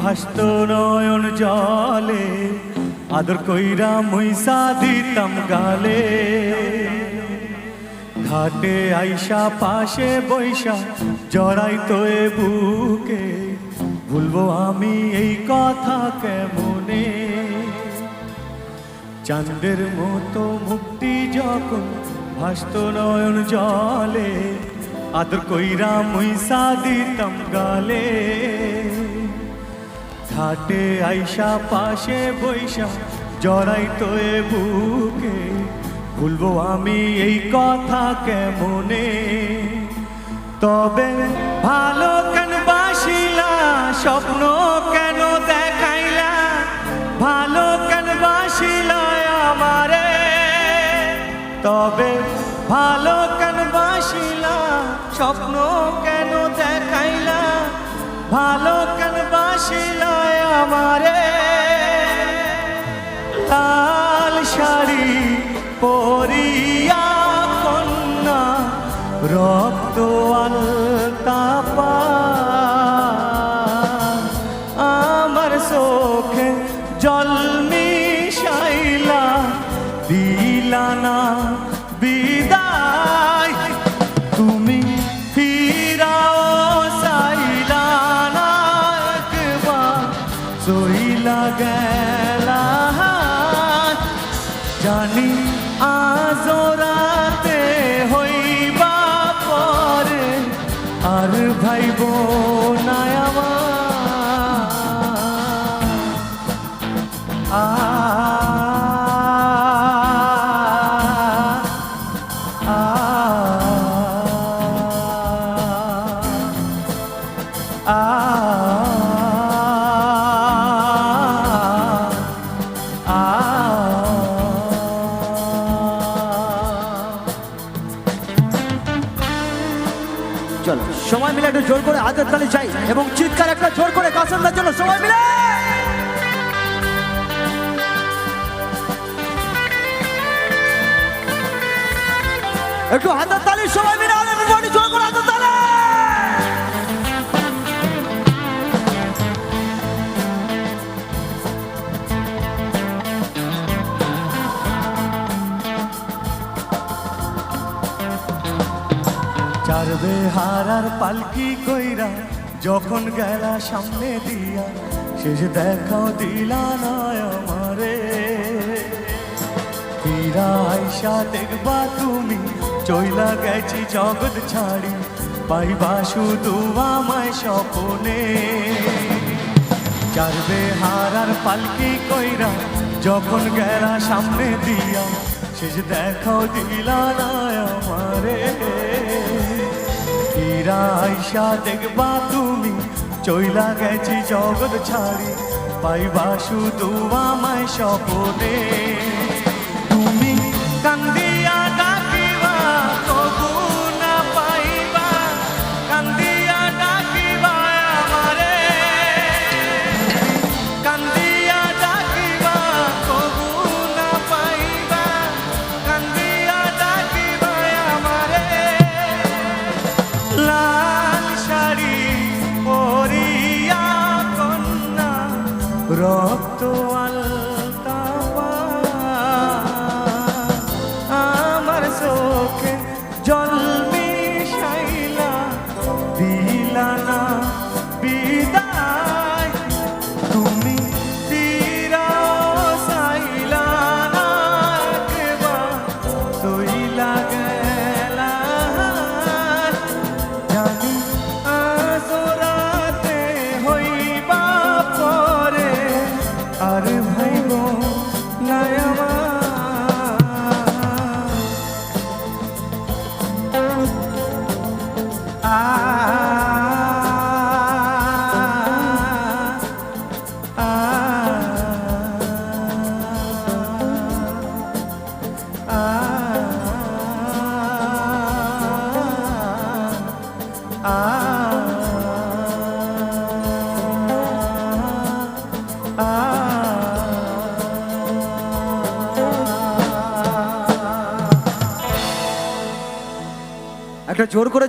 ভাসত নয়ন জলে, আদর কইরা মুইসা দিতাম গালে। ঘাটে আইসা পাশে বৈশা জড়াইতো এ বুকে, ভুলবো আমি এই কথা কেমনে। চাঁদের মতো মুক্তি যখন ভাসত নয়ন জলে, আদর কইরা মুইসা দিতাম গালে। ঘাটে আইসা পাশে বৈশা জড়াইতো এ বুকে, ভুলবো আমি এই কথা কেমনে। তবে ভালো কেন বাসিলা, স্বপ্ন কেন দেখাইলা, ভালো কেন বাসিলা আমারে। তবে ভালো কেন বাসিলা, স্বপ্ন কেন দেখাইলা, ভালো কেন বাসিলা আমারে। লাল শাড়ি পরিয়া কন্যা, রক্ত আলতা পা, আমার চোখে জল মিশাইলা, দিলা না বিদায়। তুমি ফিরাও চাইলা না একবার, চইলা গেলা। জানি আজ রাতে হইবা পরে, আর ভাইব না আমার। চলো সবাই মিলে একটু জোর করে হাতের তালি চাই এবং চিৎকার একটা জোর করে কাসেমদার জন্য সবাই মিলে। একটু হাতের তালি সবাই মিলে, এভরিবডি জোর করে হাতের তালি। চারবে হারার পালকি কইরা যখন গেলা সামনে দিয়া, শেষ দেখাও দিলা নয় আমারে। ফিরা আইসা দেখবা তুমি, চইলা গেছি জগৎ ছাড়ি, পাইবা শুধু আমায় স্বপনে। চারবে হারার পালকি কইরা যখন গেলা সামনে দিয়া, শেষ দেখাও দিলা নয় আমারে। ফিরা আইসা দেখবা তুমি, চইলা গেছি জগৎ ছাড়ি, পাইবা শুধু আমায় স্বপনে। তুমি কান্দিয়া ডাকিবা তবু না পাইবা, কান্দিয়া ডাকিবা আমারে। কান্দিয়া ডাকিবা তবু না পাইবা, কান্দিয়া ডাকিবা আমারে। লাল শাড়ি পরিয়া কন্যা, রক্ত আলতা পা, আমার চোখে জল মিশাইলা, দিলা না বিদায়। তুমি ফিরাও চাইলা না একবার, চইলা গেলা। জানি আজ রাতে হইবা পরে, আর ভাইব না আমার। একটা জোর করে